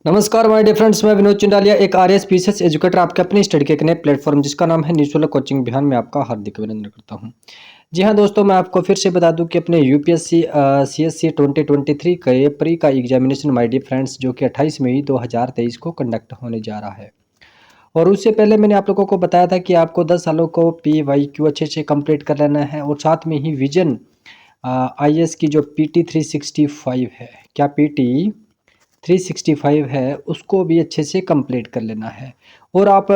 नमस्कार my dear friends, मैं विनोद चिंडालिया एक आरएएस पीसीएस एजुकेटर आपके अपने स्टडी के एक नए प्लेटफॉर्म जिसका नाम है निशुल्क कोचिंग बिहान में आपका हार्दिक अभिनंदन करता हूं। जी हां दोस्तों, मैं आपको फिर से बता दूं कि अपने यूपीएससी सीएससी 2023 के प्री का एग्जामिनेशन माय डियर फ्रेंड्स जो कि 28 मई 2023 को कंडक्ट होने जा रहा है। और उससे पहले मैंने आप लोगों को बताया था कि आपको 10 सालों को पीवाईक्यू अच्छे से कंप्लीट कर लेना है और साथ में ही विजन आईएएस की जो पीटी 365 है, क्या पीटी 365 है, उसको भी अच्छे से कंप्लीट कर लेना है। और आप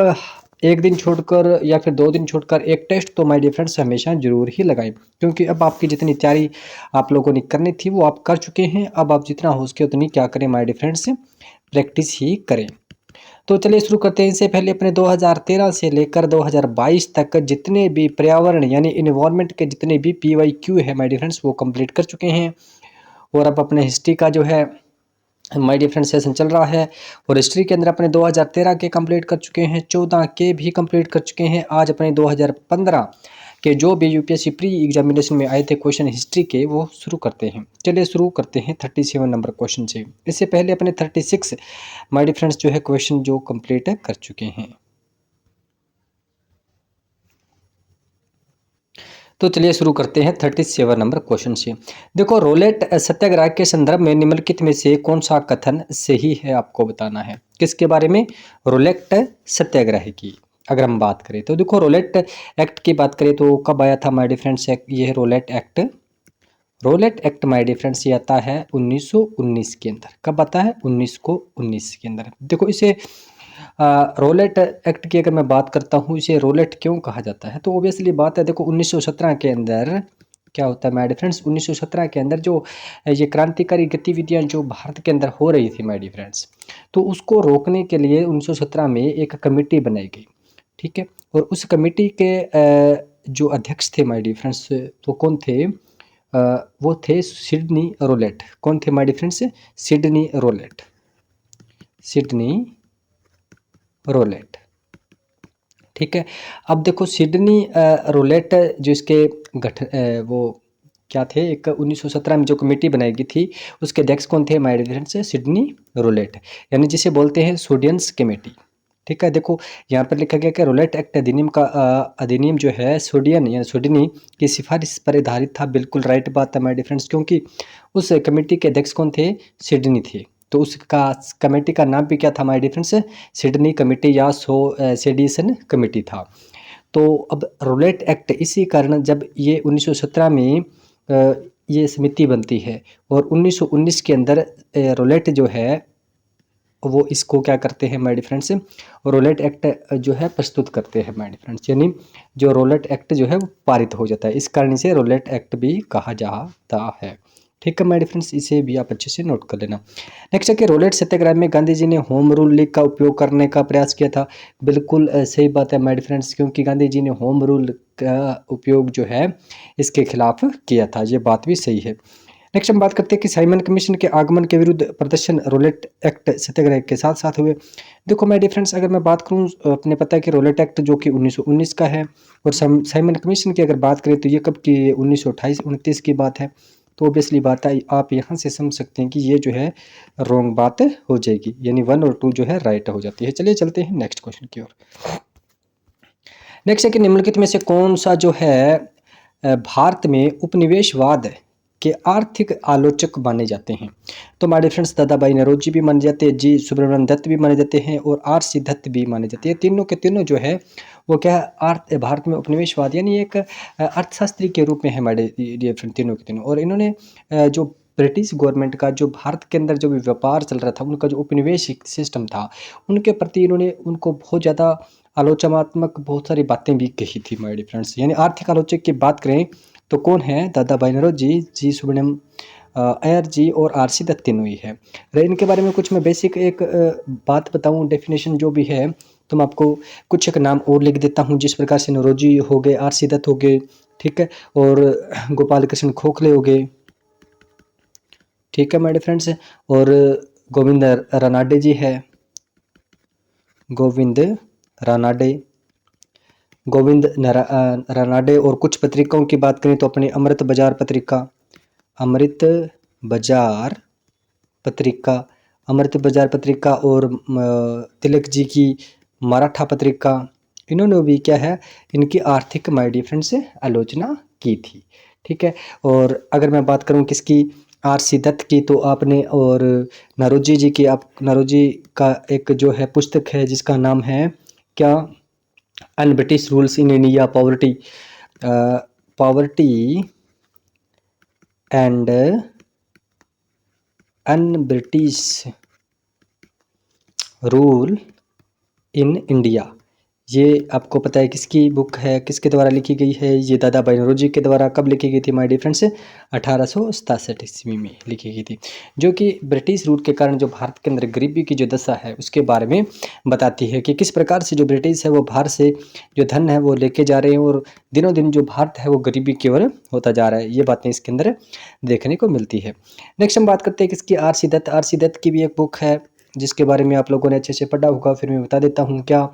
एक दिन छोड़कर या फिर 2 दिन छोड़कर एक टेस्ट तो माय डियर फ्रेंड्स हमेशा ज़रूर ही लगाएं, क्योंकि अब आपकी जितनी तैयारी आप लोगों ने करनी थी वो आप कर चुके हैं। अब आप जितना हो सके उतनी क्या करें माय डियर फ्रेंड्स, प्रैक्टिस ही करें। तो चलिए शुरू करते हैं। इससे पहले अपने 2013 से लेकर 2022 तक जितने भी पर्यावरण यानी इन्वायरमेंट के जितने भी पीवाईक्यू है माय डियर फ्रेंड्स वो कंप्लीट कर चुके हैं। और अब अपने हिस्ट्री का जो है माय डियर फ्रेंड्स सेशन चल रहा है और हिस्ट्री के अंदर अपने 2013 के कंप्लीट कर चुके हैं, 14 के भी कंप्लीट कर चुके हैं। आज अपने 2015 के जो भी यूपीएससी प्री एग्जामिनेशन में आए थे क्वेश्चन हिस्ट्री के वो शुरू करते हैं। चलिए शुरू करते हैं 37 नंबर क्वेश्चन से। इससे पहले अपने 36 माय डियर फ्रेंड्स जो है क्वेश्चन जो कंप्लीट कर चुके हैं। तो चलिए शुरू करते हैं 37 नंबर क्वेश्चन से। देखो, रोलेट सत्याग्रह के संदर्भ में निम्नलिखित में से कौन सा कथन सही है आपको बताना है। किसके बारे में? रोलेट सत्याग्रह की अगर हम बात करें तो देखो, रोलेट एक्ट की बात करें तो कब आया था माय डियर फ्रेंड्स? ये है Rowlatt Act. Rowlatt Act my dear friends ये आता है 1919 के अंदर। कब आता है? 1919 के अंदर। देखो, इसे रोलेट एक्ट की अगर मैं बात करता हूँ, इसे रोलेट क्यों कहा जाता है तो ऑब्वियसली बात है, देखो 1917 के अंदर क्या होता है माय डियर फ्रेंड्स, 1917 के अंदर जो ये क्रांतिकारी गतिविधियां जो भारत के अंदर हो रही थी माय डियर फ्रेंड्स, तो उसको रोकने के लिए 1917 में एक कमेटी बनाई गई। ठीक है, और उस कमेटी के जो अध्यक्ष थे माय डियर फ्रेंड्स वो कौन थे? वो थे सिडनी रोलेट। कौन थे my dear friends? Sidney Rowlatt. Sidney Rowlatt. ठीक है, अब देखो सिडनी रोलेट जो इसके वो क्या थे, एक 1917 में जो कमेटी बनाई गई थी उसके अध्यक्ष कौन थे my dear friends? Sidney Rowlatt, यानी जिसे बोलते हैं सोडियंस कमेटी। ठीक है, देखो यहाँ पर लिखा गया कि रोलेट एक्ट अधिनियम का अधिनियम जो है सोडियन या सोडिनी की सिफारिश पर आधारित था। बिल्कुल राइट बात है माय डियर फ्रेंड्स, क्योंकि उस कमेटी के अध्यक्ष कौन थे? सिडनी थे। तो उसका कमेटी का नाम भी क्या था my dear friends? Sidney committee या सेडिशन कमेटी था। तो अब रोलेट एक्ट इसी कारण जब ये 1917 में ये समिति बनती है और 1919 के अंदर रोलेट जो है वो इसको क्या करते हैं my dear friends, Rowlatt Act जो है प्रस्तुत करते हैं माय डियर फ्रेंड्स, यानी जो रोलेट एक्ट जो है वो पारित हो जाता है। इस कारण इसे रोलेट एक्ट भी कहा जाता है। ठीक है माय डियर फ्रेंड्स, इसे भी आप अच्छे से नोट कर लेना। नेक्स्ट है कि रोलेट सत्याग्रह में गांधी जी ने होम रूल लीग का उपयोग करने का प्रयास किया था। बिल्कुल सही बात है माय डियर फ्रेंड्स, क्योंकि गांधी जी ने होम रूल का उपयोग जो है इसके खिलाफ किया था। ये बात भी सही है। नेक्स्ट हम बात करते हैं कि साइमन कमीशन के आगमन के विरुद्ध प्रदर्शन रोलेट एक्ट सत्याग्रह के साथ साथ हुए। देखो माय डियर फ्रेंड्स, अगर मैं बात करूं, अपने पता है कि रोलेट एक्ट जो कि 1919 का है और साइमन कमीशन की अगर बात करें तो ये कब की? 1928-29 की बात है। तो ऑब्वियसली बात है, आप यहाँ से समझ सकते हैं कि ये जो है रॉन्ग बात हो जाएगी, यानी 1 और 2 जो है राइट हो जाती है। चलिए चलते हैं नेक्स्ट क्वेश्चन की ओर। नेक्स्ट है कि निम्नलिखित में से कौन सा जो है भारत में उपनिवेशवाद के आर्थिक आलोचक माने जाते हैं। तो माय डियर फ्रेंड्स, दादा भाई नौरोजी भी माने जाते हैं, जी सुब्रमण्यम दत्त भी माने जाते हैं और आर.सी. दत्त भी माने जाते हैं। तीनों के तीनों जो है वो क्या है, भारत में उपनिवेशवाद यानी एक अर्थशास्त्री के रूप में है माय डियर फ्रेंड, तीनों के तीनों। और इन्होंने जो ब्रिटिश गवर्नमेंट का जो भारत के अंदर जो भी व्यापार चल रहा था, उनका जो उपनिवेशिक सिस्टम था, उनके प्रति इन्होंने उनको बहुत ज़्यादा आलोचनात्मक बहुत सारी बातें भी कही थी माय डियर फ्रेंड्स। यानी आर्थिक आलोचक की बात करें तो कौन है? दादा भाई नौरोजी, जी सुब्रमण्यम अय्यर जी और आर.सी. दत्त तीनों ही है। अगर इनके बारे में कुछ मैं बेसिक एक बात बताऊं, डेफिनेशन जो भी है, तो मैं आपको कुछ एक नाम और लिख देता हूं, जिस प्रकार से नौरोजी हो गए, आर.सी. दत्त हो गए, ठीक है, और गोपाल कृष्ण खोखले हो गए, ठीक है माय डियर फ्रेंड्स, और गोविंद रानाडे जी है, गोविंद रानाडे, रानाडे। और कुछ पत्रिकाओं की बात करें तो अपनी अमृत बाजार पत्रिका, अमृत बाजार पत्रिका, अमृत बाजार पत्रिका और तिलक जी की मराठा पत्रिका, इन्होंने भी क्या है इनकी आर्थिक माय डियर फ्रेंड्स आलोचना की थी। ठीक है, और अगर मैं बात करूं किसकी, आर.सी. दत्त की, तो आपने, और नरोजी जी की, आप नरोजी का एक जो है पुस्तक है जिसका नाम है क्या, un British rules in India, poverty poverty and un British rule in India. ये आपको पता है किसकी बुक है, किसके द्वारा लिखी गई है, ये दादा भाई नौरोजी के द्वारा कब लिखी गई थी माय डियर फ्रेंड्स, 1867 ईस्वी में लिखी गई थी, जो कि ब्रिटिश रूल के कारण जो भारत के अंदर गरीबी की जो दशा है उसके बारे में बताती है कि किस प्रकार से जो ब्रिटिश है वो भारत से जो धन है वो लेके जा रहे हैं और दिनों दिन जो भारत है वो गरीबी की ओर होता जा रहा है। ये बातें इसके अंदर देखने को मिलती है। नेक्स्ट हम बात करते हैं किसकी, आर.सी. दत्त। आर.सी. दत्त की भी एक बुक है जिसके बारे में आप लोगों ने अच्छे से पढ़ा होगा, फिर मैं बता देता हूँ क्या,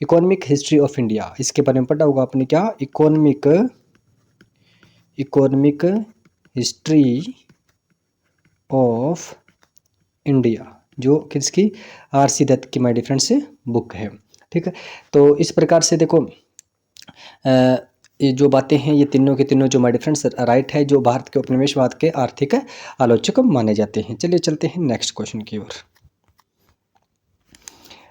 इकोनॉमिक हिस्ट्री ऑफ इंडिया, इसके बारे में पढ़ा होगा आपने क्या, इकोनॉमिक हिस्ट्री ऑफ इंडिया, जो किसकी, आर.सी. दत्त की माय डियर फ्रेंड्स बुक है। ठीक है, तो इस प्रकार से देखो ये जो बातें हैं ये तीनों के तीनों जो माय डियर फ्रेंड्स राइट है, जो भारत के उपनिवेशवाद के आर्थिक आलोचक माने जाते हैं। चलिए चलते हैं नेक्स्ट क्वेश्चन की ओर।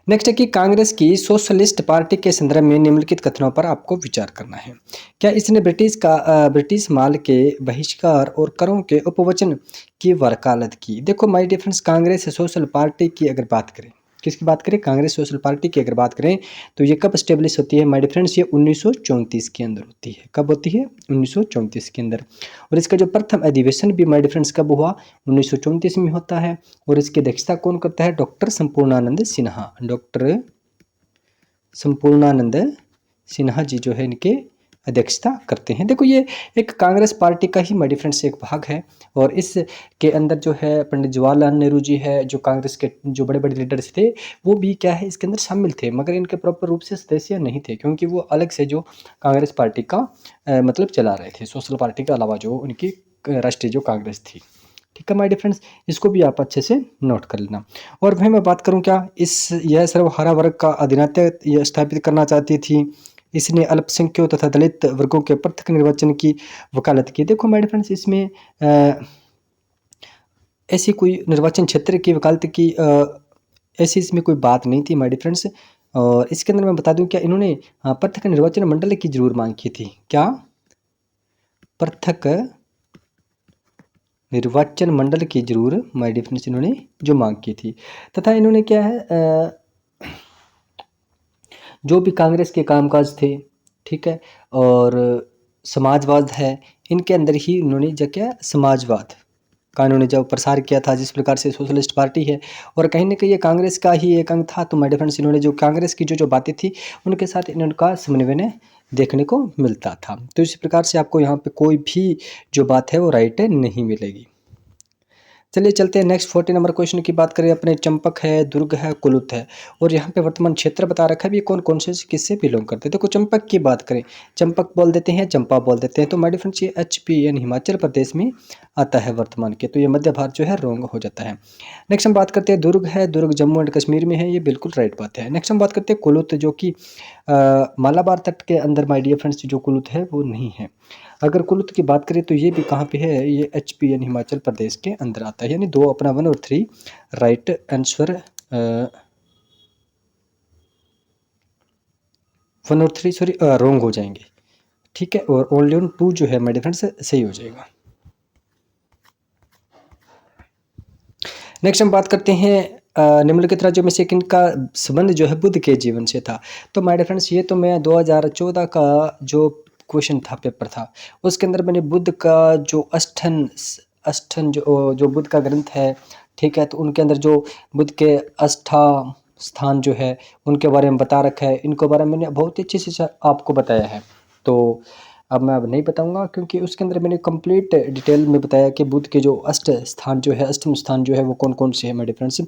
नेक्स्ट है कि कांग्रेस की सोशलिस्ट पार्टी के संदर्भ में निम्नलिखित कथनों पर आपको विचार करना है। क्या इसने ब्रिटिश माल के बहिष्कार और करों के उपवचन की वकालत की। देखो my dear friends, Congress social party की अगर बात करें, किसकी बात करें, कांग्रेस सोशल पार्टी की अगर बात करें तो ये कब स्टेब्लिश होती है माय डियर फ्रेंड्स, ये 1934 के अंदर होती है। कब होती है, 1934 के अंदर। और इसका जो प्रथम अधिवेशन भी माय डियर फ्रेंड्स कब हुआ, 1934 में होता है। और इसकी अध्यक्षता कौन करता है, डॉक्टर संपूर्णानंद सिन्हा। डॉक्टर संपूर्णानंद सिन्हा जी जो है इनके अध्यक्षता करते हैं। देखो ये एक कांग्रेस पार्टी का ही माय डियर फ्रेंड्स एक भाग है और इसके अंदर जो है पंडित जवाहरलाल नेहरू जी है, जो कांग्रेस के जो बड़े बड़े लीडर्स थे वो भी क्या है इसके अंदर शामिल थे, मगर इनके प्रॉपर रूप से सदस्य नहीं थे क्योंकि वो अलग से जो कांग्रेस पार्टी का मतलब चला रहे थे, सोशल पार्टी के अलावा जो उनकी राष्ट्रीय जो कांग्रेस थी। ठीक है माय डियर फ्रेंड्स, इसको भी आप अच्छे से नोट कर लेना। और भाई मैं बात करूं क्या, यह सर्वहारा वर्ग का अधिनायकत्व स्थापित करना चाहती थी। इसने अल्पसंख्यकों तथा दलित वर्गों के पृथक निर्वाचन की वकालत की। देखो माय डियर फ्रेंड्स, इसमें ऐसी कोई निर्वाचन क्षेत्र की वकालत की ऐसी इसमें कोई बात नहीं थी माय डियर फ्रेंड्स। और इसके अंदर मैं बता दूं क्या, इन्होंने पृथक निर्वाचन मंडल की जरूर मांग की थी। क्या, पृथक निर्वाचन मंडल की जरूर माय डियर फ्रेंड्स इन्होंने जो मांग की थी। तथा इन्होंने क्या है जो भी कांग्रेस के कामकाज थे, ठीक है, और समाजवाद है, इनके अंदर ही इन्होंने जो क्या समाजवाद का इन्होंने जब प्रसार किया था, जिस प्रकार से सोशलिस्ट पार्टी है और कहीं ना कहीं ये कांग्रेस का ही एक अंग था। तो माय डियर फ्रेंड्स इन्होंने जो कांग्रेस की जो बातें थी उनके साथ इनका समन्वय देखने को मिलता था। तो इस प्रकार से आपको यहाँ पे कोई भी जो बात है वो राइट नहीं मिलेगी। चलिए चलते हैं नेक्स्ट 40 नंबर क्वेश्चन की बात करें अपने। चंपक है, दुर्ग है, कुलुत है और यहाँ पे वर्तमान क्षेत्र बता रखा है भी कौन कौन से किससे बिलोंग करते हैं। देखो चंपक की बात करें, चंपक बोल देते हैं, चंपा बोल देते हैं, तो माय डियर फ्रेंड्स ये HP यानी हिमाचल प्रदेश में आता है वर्तमान के, तो ये मध्य भारत जो है रोंग हो जाता है। नेक्स्ट हम बात करते हैं दुर्ग है, दुर्ग जम्मू एंड कश्मीर में है, ये बिल्कुल राइट बात है। नेक्स्ट हम बात करते हैं कुलुत, जो कि मालाबार तट के अंदर माय डियर फ्रेंड्स जो कुलुत है वो नहीं है। अगर कुलुत की बात करें तो ये भी कहाँ पे है, ये HP यानी हिमाचल प्रदेश के अंदर आता है। यानी दो अपना 1 और 3 राइट आंसर 1 और 3 सॉरी रॉन्ग हो जाएंगे। ठीक है, और ओनली ऑन 2 जो है माय डियर फ्रेंड्स सही हो जाएगा। नेक्स्ट हम बात करते हैं निम्नलिखित राज्यों में से किनका संबंध जो है बुद्ध के जीवन से था। तो माय डियर फ्रेंड्स ये तो मैं 2014 का जो क्वेश्चन था, पेपर था, उसके अंदर मैंने बुद्ध का जो अष्टन जो बुद्ध का ग्रंथ है, ठीक है, तो उनके अंदर जो बुद्ध के अष्टा स्थान जो है उनके बारे में बता रखा है। इनको बारे में मैंने बहुत ही अच्छे से आपको बताया है, तो अब मैं नहीं बताऊंगा क्योंकि उसके अंदर मैंने कंप्लीट डिटेल में बताया कि बुद्ध के जो अष्टम स्थान जो है वो कौन कौन से हैं माय डियर फ्रेंड्स।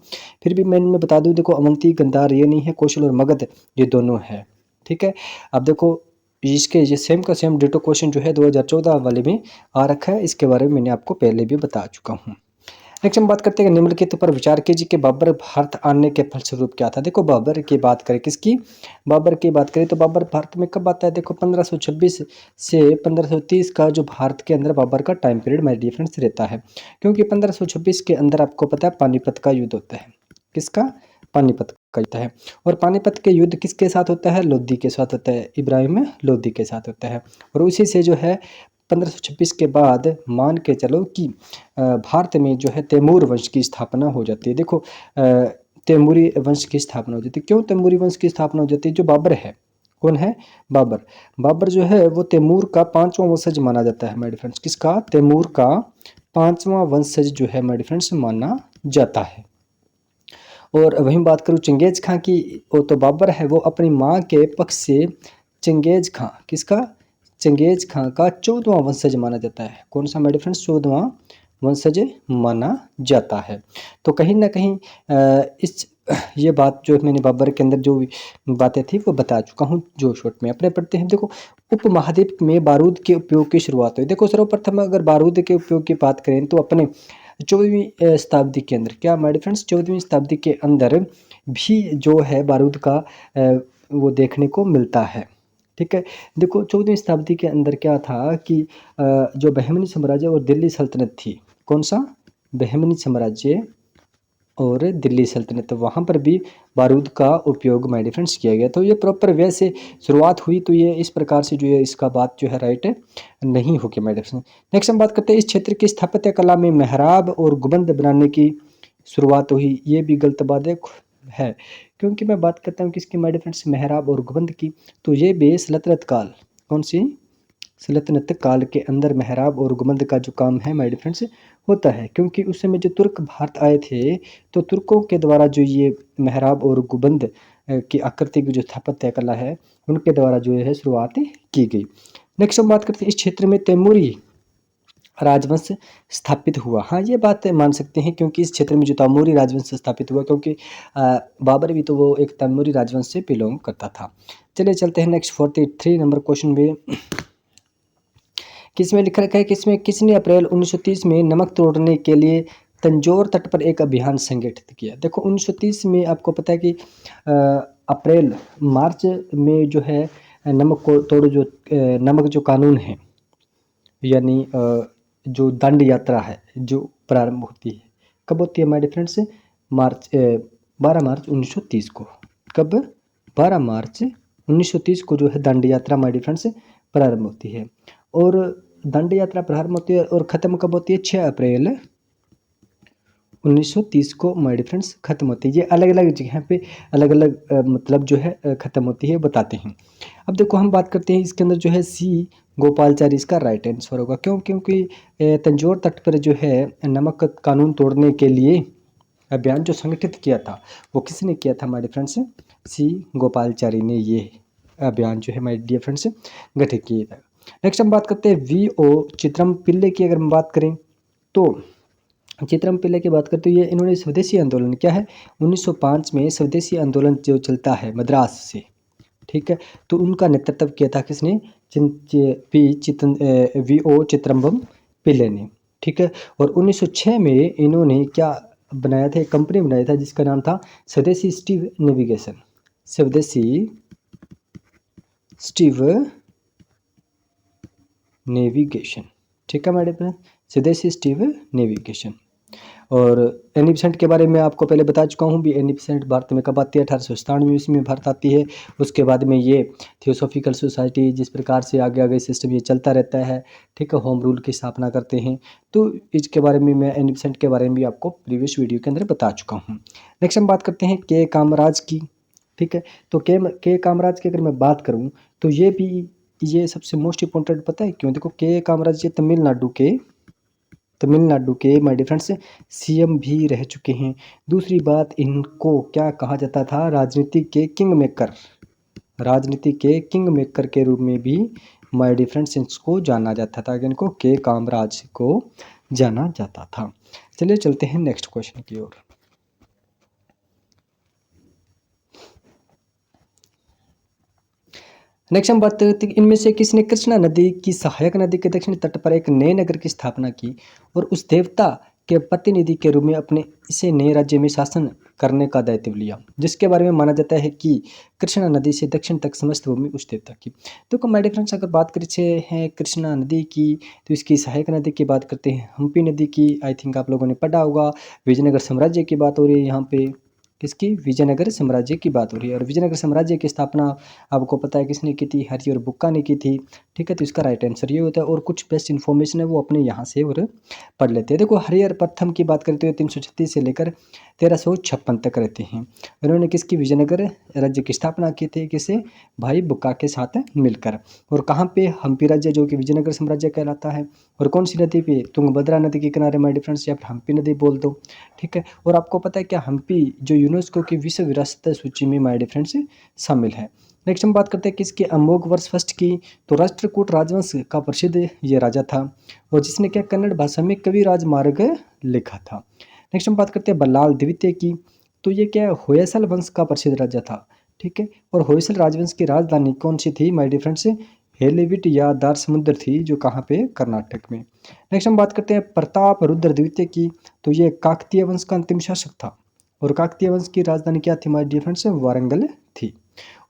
फिर भी मैं बता दूं, देखो अवंती गंधार ये नहीं है, कौशल और मगध ये दोनों है। ठीक है, अब देखो इसके ये सेम का सेम डिटो क्वेश्चन जो है 2014 वाले में आ रखा है, इसके बारे में मैंने आपको पहले भी बता चुका हूँ। नेक्स्ट हम बात करते हैं निम्नलिखित पर विचार कीजिए कि बाबर भारत आने के फलस्वरूप क्या था। देखो बाबर की बात करें, किसकी, बाबर की बात करें तो बाबर भारत में कब आता है। देखो 1526 से 1530 का जो भारत के अंदर बाबर का time period my dear friends रहता है, क्योंकि 1526 के अंदर आपको पता है पानीपत का युद्ध होता है। किसका, पानीपत का युद्ध है। और पानीपत के युद्ध किसके साथ होता है, लोधी के साथ होता है, इब्राहिम लोधी के साथ होता है। और उसी से जो है 1526 के बाद मान के चलो कि भारत में जो है तैमूर वंश की स्थापना हो जाती है। देखो तैमूरी वंश की स्थापना हो जाती है। क्यों तैमूरी वंश की स्थापना हो जाती है, जो बाबर है, कौन है, बाबर। बाबर जो है वो तैमूर का 5वां वंशज माना जाता है माय डियर फ्रेंड्स। किसका, तैमूर का 5वां वंशज जो है माय डियर फ्रेंड्स माना जाता है। और वहीं बात करूँ चंगेज खां की, वो तो बाबर है वो अपनी माँ के पक्ष से चंगेज खां, किसका, चंगेज खां का 14वां वंशज माना जाता है। कौन सा माय डियर फ्रेंड्स, 14वां वंशज माना जाता है। तो कहीं ना कहीं इस ये बात जो मैंने बाबर के अंदर जो बातें थी वो बता चुका हूँ जो शॉर्ट में। अपने पढ़ते हैं। देखो उपमहाद्वीप में बारूद के उपयोग की शुरुआत हुई। देखो सर्वप्रथम अगर बारूद के उपयोग की बात करें तो अपने 14वीं शताब्दी के अंदर, क्या माय डियर फ्रेंड्स, 14वीं शताब्दी के अंदर भी जो है बारूद का वो देखने को मिलता है। ठीक है। देखो 14वीं शताब्दी के अंदर क्या था कि जो बहमनी साम्राज्य और दिल्ली सल्तनत थी, कौन सा, बहमनी साम्राज्य और दिल्ली सल्तनत, तो वहाँ पर भी बारूद का उपयोग माय डियर फ्रेंड्स किया गया। तो ये प्रॉपर वे से शुरुआत हुई, तो ये इस प्रकार से जो है इसका बात जो है राइट नहीं होगी माय डियर फ्रेंड्स। नेक्स्ट हम बात करते हैं इस क्षेत्र की स्थापत्य कला में मेहराब और गुंबद बनाने की शुरुआत हुई। ये भी गलत बात है, क्योंकि मैं बात करता हूँ किसकी माय डियर फ्रेंड्स, मेहराब और गुंबद की, तो ये भी सल्तनत काल, कौन सी, सल्तनत काल के अंदर मेहराब और गुंबद का जो काम है माय डियर फ्रेंड्स होता है। क्योंकि उस समय जो तुर्क भारत आए थे, तो तुर्कों के द्वारा जो ये मेहराब और गुंबद की आकृति की जो स्थापत्य कला है उनके द्वारा जो है शुरुआत की गई। नेक्स्ट हम बात करते हैं इस क्षेत्र में तैमूरी राजवंश स्थापित हुआ। हाँ ये बात मान सकते हैं, क्योंकि इस क्षेत्र में जो तैमूरी राजवंश स्थापित हुआ, क्योंकि बाबर भी तो वो एक तैमूरी राजवंश से बिलोंग करता था। चलिए चलते हैं नेक्स्ट 43 नंबर क्वेश्चन में। किसमें लिखा रखा है, किसमें, किसने अप्रैल 1930 में नमक तोड़ने के लिए तंजौर तट पर एक अभियान संगठित किया। देखो 1930 में आपको पता है कि अप्रैल मार्च में जो है नमक को तोड़ो जो नमक जो कानून है, यानी जो दंड यात्रा है जो प्रारंभ होती है, कब होती है माय डियर फ्रेंड्स, मार्च 12 मार्च 1930 को। कब, 12 मार्च 1930 को जो है दंड यात्रा माय डियर फ्रेंड्स प्रारंभ होती है। और दंड यात्रा प्रारंभ होती है और ख़त्म कब होती है, 6 अप्रैल 1930 को माय डियर फ्रेंड्स खत्म होती है। ये अलग अलग जगह पे अलग अलग मतलब जो है ख़त्म होती है बताते हैं। अब देखो हम बात करते हैं इसके अंदर जो है सी गोपालचारी इसका राइट आंसर होगा। क्यों, क्योंकि तंजौर तट पर जो है नमक कानून तोड़ने के लिए अभियान जो संगठित किया था वो किसने किया था माय डियर फ्रेंड्स, सी गोपालचारी ने ये अभियान जो है माय डियर फ्रेंड्स गठित किया था। नेक्स्ट हम बात करते हैं वी ओ चित्रम पिल्ले की। अगर हम बात करें तो चित्रम पिल्ले की बात करते हैं, ये इन्होंने स्वदेशी आंदोलन, क्या है, 1905 में स्वदेशी आंदोलन जो चलता है मद्रास से, ठीक है, तो उनका नेतृत्व किया था किसने, वी ओ चित्रम्बम पिल्ले ने। ठीक है। और 1906 में इन्होंने क्या बनाया था, एक कंपनी बनाया था जिसका नाम था स्वदेशी स्टीव नेविगेशन, स्वदेशी स्टीव नेविगेशन। ठीक है मैडम, स्वदेशी स्टीव नेविगेशन। और एनी बेसेंट के बारे में आपको पहले बता चुका हूँ भी। एनी बेसेंट भारत में कब आती है, 1897 ईस्वी में भारत आती है। उसके बाद में ये थियोसॉफिकल सोसाइटी जिस प्रकार से आगे आगे सिस्टम ये चलता रहता है, ठीक है, होम रूल की स्थापना करते हैं। तो इसके बारे में मैं एनी बेसेंट के बारे में भी आपको प्रीवियस वीडियो के अंदर बता चुका हूँ। नेक्स्ट हम बात करते हैं के कामराज की। ठीक है, तो के कामराज की अगर मैं बात करूँ तो ये सबसे मोस्ट इंपॉर्टेंट पता है क्यों, देखो के कामराज ये तमिलनाडु के माय डियर फ्रेंड्स सीएम भी रह चुके हैं। दूसरी बात, इनको क्या कहा जाता था, राजनीति के किंग मेकर, राजनीति के किंग मेकर के रूप में भी माय डियर फ्रेंड्स इसको जाना जाता था। इनको के कामराज को जाना जाता था। चलिए चलते हैं नेक्स्ट क्वेश्चन की ओर। नेक्स्ट हम बात करते हैं इनमें से किसने कृष्णा नदी की सहायक नदी के दक्षिणी तट पर एक नए नगर की स्थापना की और उस देवता के प्रतिनिधि के रूप में अपने इसे नए राज्य में शासन करने का दायित्व लिया, जिसके बारे में माना जाता है कि कृष्णा नदी से दक्षिण तक समस्त भूमि उस देवता की। तो माय डियर फ्रेंड्स, अगर बात करें हैं कृष्णा नदी की, तो इसकी सहायक नदी की बात करते हैं हम्पी नदी की। आई थिंक आप लोगों ने पढ़ा होगा। विजयनगर साम्राज्य की बात हो रही है यहाँ पे, किसकी? विजयनगर साम्राज्य की बात हो रही है। और विजयनगर साम्राज्य की स्थापना आपको पता है किसने की थी? हरिहर बुक्का ने की थी। ठीक है, तो इसका राइट आंसर ये होता है। और कुछ बेस्ट इन्फॉर्मेशन है वो अपने यहाँ से और पढ़ लेते हैं। देखो, हरिहर प्रथम की बात करते हुए 336 से लेकर 1356 तक रहते हैं। उन्होंने किसकी? विजयनगर राज्य की स्थापना की थी, किसे? भाई बुक्का के साथ मिलकर। और कहाँ पे? हम्पी राज्य, जो कि विजयनगर साम्राज्य कहलाता है। और कौन सी नदी पे? तुंगभद्रा नदी के किनारे माय डियर फ्रेंड्स, या फिर हम्पी नदी बोल दो। ठीक है, और आपको पता है क्या हम्पी जो यूनेस्को की विश्व विरासत सूची में माय डियर फ्रेंड्स शामिल है। नेक्स्ट हम बात करते हैं किसके? अमोघवर्ष फर्स्ट की। तो राष्ट्रकूट राजवंश का प्रसिद्ध ये राजा था, और जिसने क्या कन्नड़ भाषा में कवि राजमार्ग लिखा था। नेक्स्ट हम बात करते हैं बल्लाल द्वितीय की। तो ये क्या है? होयसल वंश का प्रसिद्ध राजा था। ठीक है, और होयसल राजवंश की राजधानी कौन सी थी माय डियर फ्रेंड्स? हेलेविट या दारसमुद्र थी, जो कहाँ पे? कर्नाटक में। नेक्स्ट हम बात करते हैं प्रताप रुद्र द्वितीय की। तो ये काकतीय वंश का अंतिम शासक था, और काकतीय वंश की राजधानी क्या थी माय डियर फ्रेंड्स? वारंगल थी।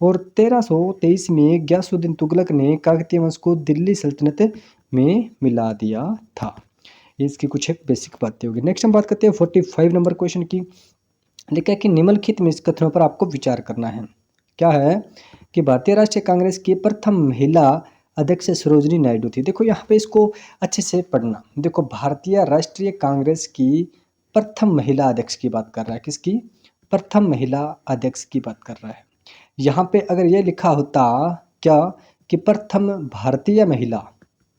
और 1323 में गयासुद्दीन तुगलक ने काकतीय वंश को दिल्ली सल्तनत में मिला दिया था। इसकी कुछ एक बेसिक बातें होगी। नेक्स्ट हम बात करते हैं 45 नंबर क्वेश्चन की। लिखा है कि निम्नलिखित में इस कथनों पर आपको विचार करना है। क्या है? कि भारतीय राष्ट्रीय कांग्रेस की प्रथम महिला अध्यक्ष सरोजिनी नायडू थी। देखो यहाँ पे इसको अच्छे से पढ़ना। देखो, भारतीय राष्ट्रीय कांग्रेस की प्रथम महिला अध्यक्ष की बात कर रहा है। किसकी? प्रथम महिला अध्यक्ष की बात कर रहा है। यहाँ पे अगर ये लिखा होता क्या कि प्रथम भारतीय महिला,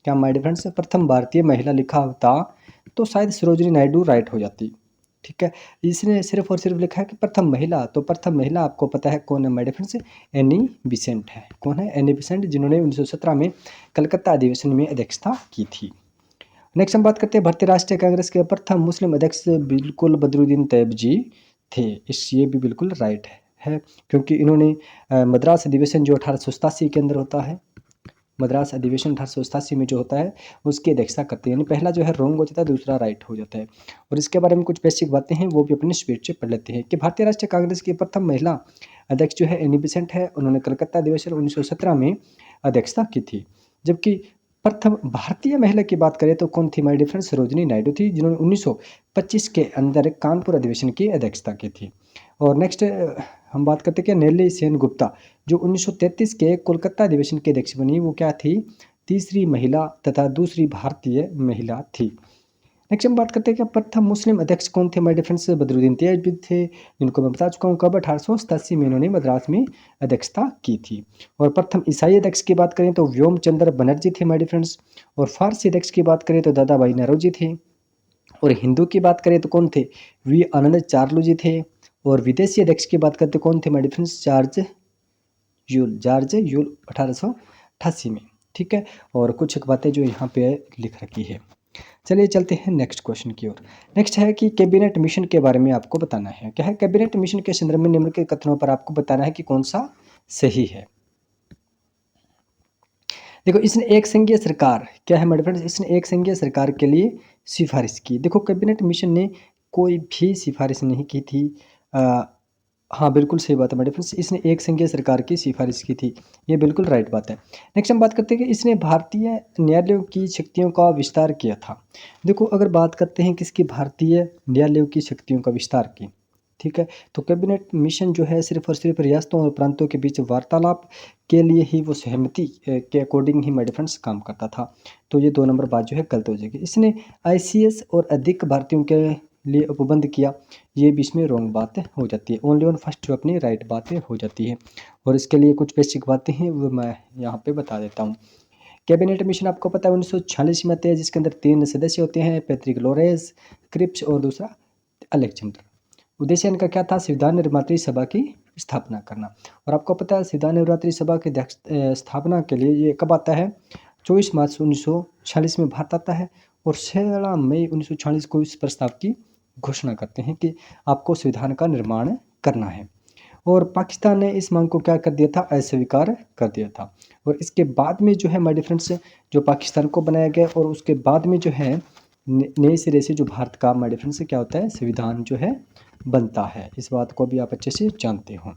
क्या माय डियर फ्रेंड्स प्रथम भारतीय महिला लिखा होता, तो शायद सरोजिनी नायडू राइट हो जाती। ठीक है, इसने सिर्फ और सिर्फ लिखा है कि प्रथम महिला। तो प्रथम महिला आपको पता है कौन है my dear friends? Annie Besant है। कौन है? एनी बिसेंट, जिन्होंने 1917 में कलकत्ता अधिवेशन में अध्यक्षता की थी। नेक्स्ट हम बात करते हैं भारतीय राष्ट्रीय कांग्रेस के प्रथम मुस्लिम अध्यक्ष बिल्कुल बदरुद्दीन तैयब जी थे। ये भी बिल्कुल राइट है, क्योंकि इन्होंने मद्रास अधिवेशन जो 1887 के अंदर होता है, मद्रास अधिवेशन 1887 में जो होता है उसकी अध्यक्षता करते हैं। यानी पहला जो है रॉन्ग हो जाता है, दूसरा राइट हो जाता है। और इसके बारे में कुछ बेसिक बातें हैं वो भी अपने स्पीड से पढ़ लेते हैं। कि भारतीय राष्ट्रीय कांग्रेस की प्रथम महिला अध्यक्ष जो है एनी बेसेंट है। उन्होंने कलकत्ता अधिवेशन 1917 में अध्यक्षता की थी। जबकि प्रथम भारतीय महिला की बात करें तो कौन थी my dear friends? Sarojini Naidu थी, जिन्होंने 1925 के अंदर कानपुर अधिवेशन की अध्यक्षता की थी। और नेक्स्ट हम बात करते हैं कि नेली सेन गुप्ता, जो 1933 के कोलकाता अधिवेशन की अध्यक्ष बनी, वो क्या थी? तीसरी महिला तथा दूसरी भारतीय महिला थी। नेक्स्ट हम बात करते हैं कि प्रथम मुस्लिम अध्यक्ष कौन थे my dear friends? Badruddin Tayyab थे, जिनको मैं बता चुका हूँ कब? 1887 में इन्होंने मद्रास में अध्यक्षता की थी। और प्रथम ईसाई अध्यक्ष की बात करें तो व्योम चंद्र बनर्जी थे माय डियर फ्रेंड्स। और फारसी अध्यक्ष की बात करें तो दादा भाई नौरोजी थे। और हिंदू की बात करें तो कौन थे? वी आनंद चार्लू जी थे। और विदेशी अध्यक्ष की बात करते कौन थे my dear friends? George Yule 1888 में। ठीक है, और कुछ एक बातें जो यहाँ पे लिख रखी है। चलिए चलते हैं नेक्स्ट क्वेश्चन की ओर। नेक्स्ट है कि कैबिनेट मिशन के बारे में आपको बताना है। क्या है? कैबिनेट मिशन के संदर्भ में निम्नलिखित कथनों पर आपको बताना है कि कौन सा सही है। देखो, इसने एक संघीय सरकार, क्या है मेरे फ्रेंड्स? इसने एक संघीय सरकार के लिए सिफारिश की। देखो, कैबिनेट मिशन ने कोई भी सिफारिश नहीं की थी। हाँ, बिल्कुल सही बात है मेरे फ्रेंड्स, इसने एक संघीय सरकार की सिफारिश की थी। ये बिल्कुल राइट बात है। नेक्स्ट हम बात करते हैं कि इसने भारतीय न्यायालयों की शक्तियों का विस्तार किया था। देखो, अगर बात करते हैं किसकी? भारतीय न्यायालयों की शक्तियों का विस्तार की। ठीक है, तो कैबिनेट मिशन जो है सिर्फ और सिर्फ रियासतों और प्रांतों के बीच वार्तालाप के लिए ही, वो सहमति के अकॉर्डिंग ही माय डियर फ्रेंड्स काम करता था। तो ये 2 नंबर बात जो है गलत हो जाएगी। इसने आईसीएस और अधिक भारतीयों के लिए उपबंध किया, ये भी इसमें रॉन्ग बात हो जाती है। ओनली ऑन फर्स्ट जो अपनी राइट बातें हो जाती है। और इसके लिए कुछ बेसिक बातें हैं वो मैं यहाँ पे बता देता हूँ। कैबिनेट मिशन आपको पता है 1946 में आते हैं, जिसके अंदर 3 सदस्य होते हैं, पैट्रिक लोरेंस, क्रिप्स और दूसरा अलेक्जेंडर। उद्देश्य इनका क्या था? संविधान निर्मात्री सभा की स्थापना करना। और आपको पता है संविधान निर्मात्री सभा की स्थापना के लिए ये कब आता है? 24 मार्च 1946 में भारत आता है, और 16 मई 1946 को इस प्रस्ताव की घोषणा करते हैं कि आपको संविधान का निर्माण करना है। और पाकिस्तान ने इस मांग को क्या कर दिया था? अस्वीकार कर दिया था। और इसके बाद में जो है माय डियर फ्रेंड्स, जो पाकिस्तान को बनाया गया, और उसके बाद में जो है नए सिरे से जो भारत का माय डियर फ्रेंड्स क्या होता है, संविधान जो है बनता है। इस बात को भी आप अच्छे से जानते हो।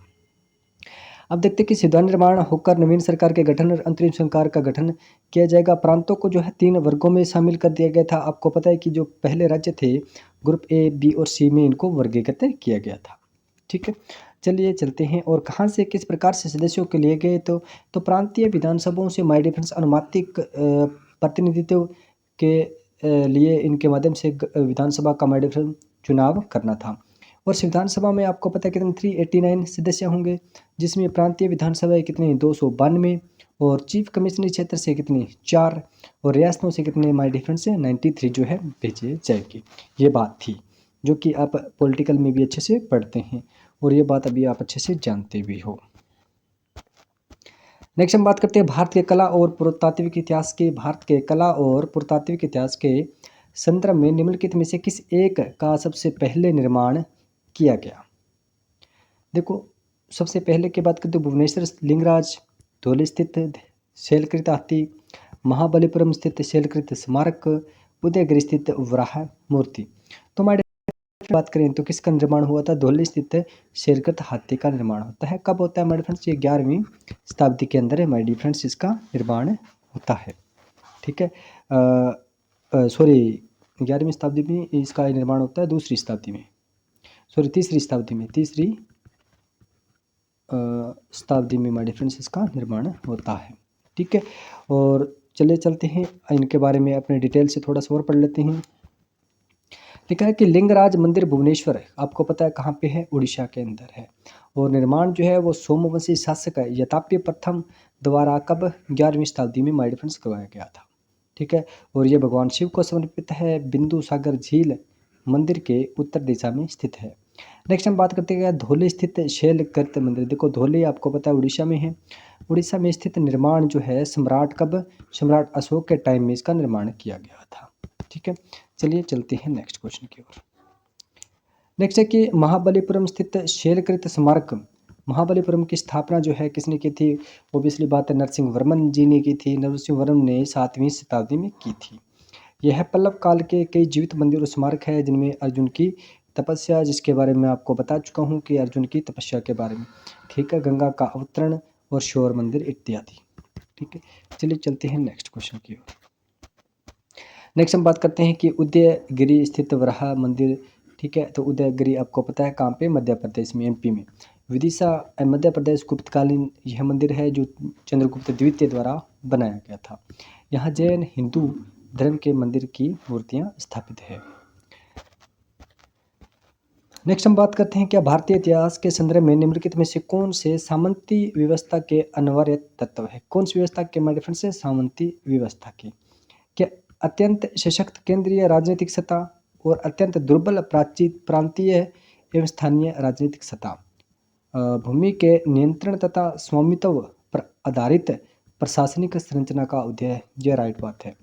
अब देखते हैं कि संविधान निर्माण होकर नवीन सरकार के गठन और अंतरिम सरकार का गठन किया जाएगा। प्रांतों को जो है 3 वर्गों में शामिल कर दिया गया था। आपको पता है कि जो पहले राज्य थे ग्रुप ए, बी और सी में इनको वर्गीकृत किया गया था। ठीक है, चलिए चलते हैं। और कहाँ से किस प्रकार से सदस्यों के लिए गए, तो प्रांतीय विधानसभाओं से माय डियर फ्रेंड्स अनुमानित प्रतिनिधित्व के लिए इनके माध्यम से विधानसभा का माय डियर फ्रेंड्स चुनाव करना था। और संविधान सभा में आपको पता है कितने 389 सदस्य होंगे, जिसमें प्रांतीय विधानसभा कितने 292 और चीफ कमिश्नरी क्षेत्र से कितने 4 और रियासतों से कितने माय डियर फ्रेंड्स से 93 जो है भेजे जाएंगे। ये बात थी जो कि आप पॉलिटिकल में भी अच्छे से पढ़ते हैं और ये बात अभी आप अच्छे से जानते भी हो। नेक्स्ट हम बात करते हैं भारत के कला और पुरातात्विक इतिहास के। भारत के कला और पुरातात्विक इतिहास के संदर्भ में निम्नलिखित में से किस एक का सबसे पहले निर्माण किया गया। देखो, सबसे पहले की बात करते हैं भुवनेश्वर लिंगराज, धौली स्थित शैलकृत हाथी, महाबलीपुरम स्थित शैलकृत स्मारक, उदयगिरि स्थित वराह मूर्ति। तो हमारे बात करें तो किसका निर्माण हुआ था, धौली स्थित शैलकृत हाथी का निर्माण होता है। कब होता है माय डियर फ्रेंड्स, ये 11वीं शताब्दी के अंदर माय डियर फ्रेंड्स इसका निर्माण होता है। ठीक है, सॉरी 11वीं शताब्दी में इसका निर्माण होता है, दूसरी शताब्दी में, सॉरी तीसरी शताब्दी में, तीसरी शताब्दी में माय डियर फ्रेंड्स इसका निर्माण होता है। ठीक है, और चले चलते हैं इनके बारे में अपने डिटेल से थोड़ा सा और पढ़ लेते हैं। लिखा है कि लिंगराज मंदिर भुवनेश्वर आपको पता है कहाँ पे है, उड़ीसा के अंदर है। और निर्माण जो है वो सोमवंशी शासक यताप्य प्रथम द्वारा कब 11वीं शताब्दी में माय डियर फ्रेंड्स करवाया गया था। ठीक है, और ये भगवान शिव को समर्पित है। बिंदु सागर झील मंदिर के उत्तर दिशा में स्थित है। नेक्स्ट हम बात करते हैं धौली स्थित शैलकृत मंदिर। देखो धौली आपको पता है उड़ीसा में है। उड़ीसा में स्थित निर्माण जो है सम्राट कब, सम्राट अशोक के टाइम में इसका निर्माण किया गया था। ठीक है, चलिए चलते हैं नेक्स्ट क्वेश्चन की ओर। नेक्स्ट है कि महाबलीपुरम स्थित शैलकृत स्मारक, महाबलीपुरम की स्थापना जो है किसने की थी, ओबियसली बात है नरसिंह वर्मन जी ने की थी। नरसिंह वर्मन ने 7वीं शताब्दी में की थी। यह पल्लव काल के कई जीवित मंदिर और स्मारक है जिनमें अर्जुन की तपस्या, जिसके बारे में आपको बता चुका हूँ कि अर्जुन की तपस्या के बारे में, ठीक है, गंगा का अवतरण और शोर मंदिर इत्यादि। ठीक है, चलिए चलते हैं नेक्स्ट क्वेश्चन की ओर। नेक्स्ट हम बात करते हैं कि उदयगिरि स्थित वराह मंदिर। ठीक है, तो उदयगिरि आपको पता है कहाँ पे, मध्य प्रदेश में, एमपी में। विदिशा मध्य प्रदेश गुप्तकालीन यह मंदिर है जो चंद्रगुप्त द्वितीय द्वारा बनाया गया था। यहाँ जैन हिंदू धर्म के मंदिर की मूर्तियाँ स्थापित है। नेक्स्ट हम बात करते हैं क्या भारतीय इतिहास के संदर्भ में निम्नलिखित में से कौन से सामंती व्यवस्था के अनिवार्य तत्व है। कौन सी व्यवस्था के माध्यम से, सामंती व्यवस्था की। क्या अत्यंत सशक्त केंद्रीय राजनीतिक सत्ता और अत्यंत दुर्बल प्रांतीय एवं स्थानीय राजनीतिक सत्ता, भूमि के नियंत्रण तथा स्वामित्व पर आधारित प्रशासनिक संरचना का उदय, यह राइट बात है।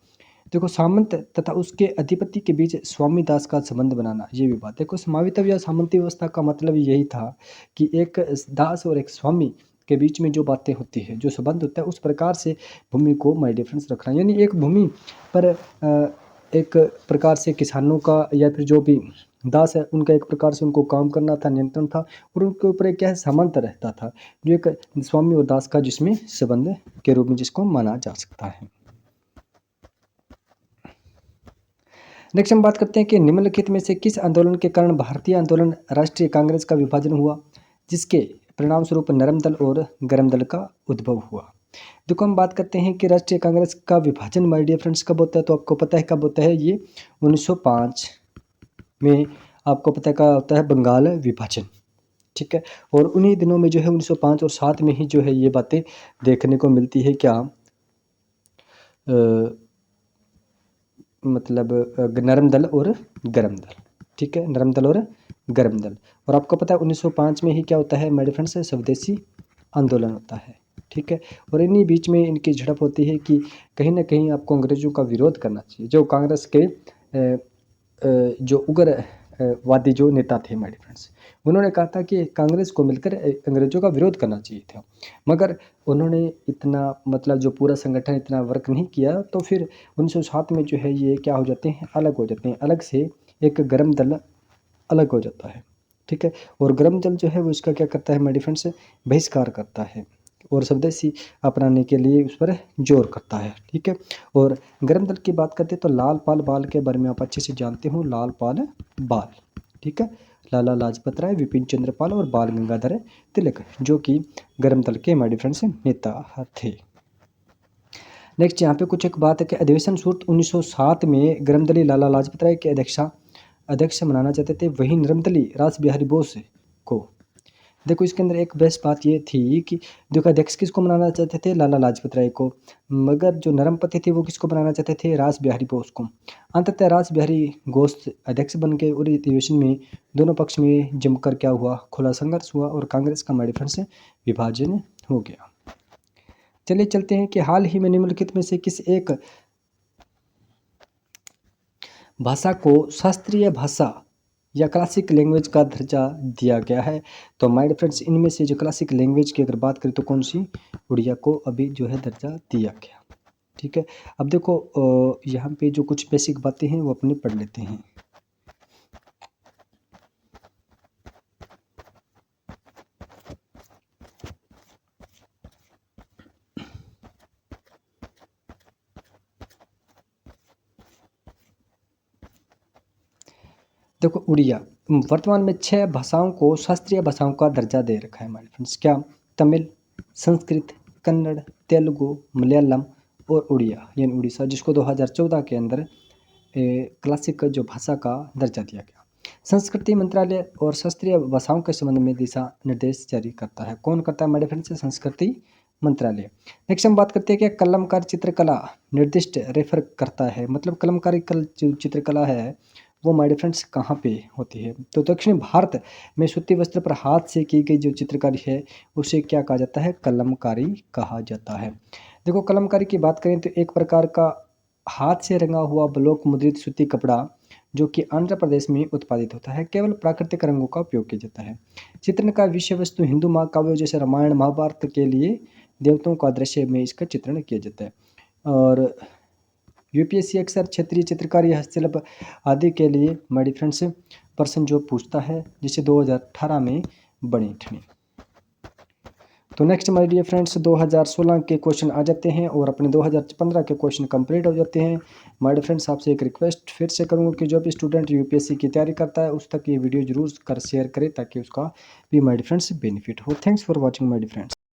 देखो सामंत तथा उसके अधिपति के बीच स्वामी दास का संबंध बनाना, ये भी बात। देखो स्वामित्व या सामंती व्यवस्था का मतलब यही था कि एक दास और एक स्वामी के बीच में जो बातें होती है, जो संबंध होता है, उस प्रकार से भूमि को माय डिफरेंस रखना। यानी एक भूमि पर एक प्रकार से किसानों का या फिर जो भी दास है उनका एक प्रकार से उनको काम करना था, नियंत्रण था, और उनके ऊपर एक क्या है, सामंत रहता था, जो एक स्वामी और दास का जिसमें संबंध के रूप में जिसको माना जा सकता है। नेक्स्ट हम बात करते हैं कि निम्नलिखित में से किस आंदोलन के कारण भारतीय आंदोलन राष्ट्रीय कांग्रेस का विभाजन हुआ, जिसके परिणाम स्वरूप नरम दल और गरम दल का उद्भव हुआ। देखो हम बात करते हैं कि राष्ट्रीय कांग्रेस का विभाजन माय डियर फ्रेंड्स कब होता है, तो आपको पता है कब होता है, ये 1905 में आपको पता है क्या होता है, बंगाल विभाजन। ठीक है, और उन्हीं दिनों में जो है 1905 और 7 में ही जो है ये बातें देखने को मिलती है, क्या मतलब नरम दल और गरम दल। ठीक है, नरम दल और गरम दल। और आपको पता है 1905 में ही क्या होता है माय डियर फ्रेंड्स, स्वदेशी आंदोलन होता है। ठीक है, और इन्हीं बीच में इनकी झड़प होती है कि कहीं ना कहीं आपको अंग्रेजों का विरोध करना चाहिए। जो कांग्रेस के जो उग्र वादी जो नेता थे हमारे फ्रेंड्स, उन्होंने कहा था कि कांग्रेस को मिलकर अंग्रेज़ों का विरोध करना चाहिए था। मगर उन्होंने इतना मतलब जो पूरा संगठन इतना वर्क नहीं किया, तो फिर 1907 में जो है ये क्या हो जाते हैं, अलग हो जाते हैं। अलग से एक गर्म दल अलग हो जाता है, ठीक है। और गर्म दल जो है वो इसका क्या करता है हमारे फ्रेंड्स, बहिष्कार करता है और स्वदेशी अपनाने के लिए उस पर जोर करता है, ठीक है। और गर्म दल की बात करते हैं तो लाल पाल बाल के बारे में आप अच्छे से जानते हो, लाल पाल बाल, ठीक है। लाला लाजपत राय, विपिन चंद्र पाल और बाल गंगाधर तिलक, जो कि गर्म दल के हमारे फ्रेंड्स नेता थे। नेक्स्ट यहाँ पे कुछ एक बात है कि अधिवेशन सूरत 1907 में गर्मदली लाला लाजपत राय के अध्यक्ष बनाना चाहते थे, वही नरमदली रास बिहारी बोस को। देखो इसके अंदर एक बेस्ट बात ये थी कि देखो अध्यक्ष किसको बनाना चाहते थे, लाला लाजपत राय को, मगर जो नरमपति थे वो किसको बनाना चाहते थे, रास बिहारी बोस को। अंततः रास बिहारी घोष अध्यक्ष बन गए और अधिवेशन में दोनों पक्ष में जमकर क्या हुआ, खुला संघर्ष हुआ और कांग्रेस का हमारे फ्रेंड से विभाजन हो गया। चलिए चलते हैं कि हाल ही में निम्नलिखित में से किस एक भाषा को शास्त्रीय भाषा या क्लासिक लैंग्वेज का दर्जा दिया गया है। तो माय फ्रेंड्स इनमें से जो क्लासिक लैंग्वेज की अगर बात करें तो कौन सी, उड़िया को अभी जो है दर्जा दिया गया, ठीक है। अब देखो यहाँ पे जो कुछ बेसिक बातें हैं वो अपने पढ़ लेते हैं। देखो उड़िया वर्तमान में 6 भाषाओं को शास्त्रीय भाषाओं का दर्जा दे रखा है हमारे फ्रेंड्स। क्या, तमिल, संस्कृत, कन्नड़, तेलुगु, मलयालम और उड़िया यानी उड़ीसा, जिसको 2014 के अंदर क्लासिक जो भाषा का दर्जा दिया गया। संस्कृति मंत्रालय और शास्त्रीय भाषाओं के संबंध में दिशा निर्देश जारी करता है। कौन करता है हमारे फ्रेंड्स, संस्कृति मंत्रालय। नेक्स्ट हम बात करते हैं कि कलमकारी चित्रकला निर्दिष्ट रेफर करता है, मतलब कलमकारी जो चित्रकला है वो हमारे फ्रेंड्स कहाँ पे होती है, तो दक्षिण भारत में सूती वस्त्र पर हाथ से की गई जो चित्रकारी है उसे क्या कहा जाता है, कलमकारी कहा जाता है। देखो कलमकारी की बात करें तो एक प्रकार का हाथ से रंगा हुआ ब्लॉक मुद्रित सूती कपड़ा जो कि आंध्र प्रदेश में उत्पादित होता है, केवल प्राकृतिक रंगों का उपयोग किया जाता है। चित्रण का विषय वस्तु हिंदू महाकाव्यों जैसे रामायण महाभारत के लिए देवताओं का दृश्य में इसका चित्रण किया जाता है। और यूपीएससी अक्सर क्षेत्रीय चित्रकारी हस्तशिल्प आदि के लिए हमारी फ्रेंड्स प्रश्न जो पूछता है, जिसे 2018 में बनी थी। तो नेक्स्ट माय डियर फ्रेंड्स 2016 के क्वेश्चन आ जाते हैं और अपने 2015 के क्वेश्चन कंप्लीट हो जाते हैं। माय डियर फ्रेंड्स आपसे एक रिक्वेस्ट फिर से करूंगा कि जो भी स्टूडेंट यूपीएससी की तैयारी करता है उस तक ये वीडियो जरूर शेयर करें ताकि उसका भी माय डियर फ्रेंड्स बेनिफिट हो। Thanks for watching my dear friends.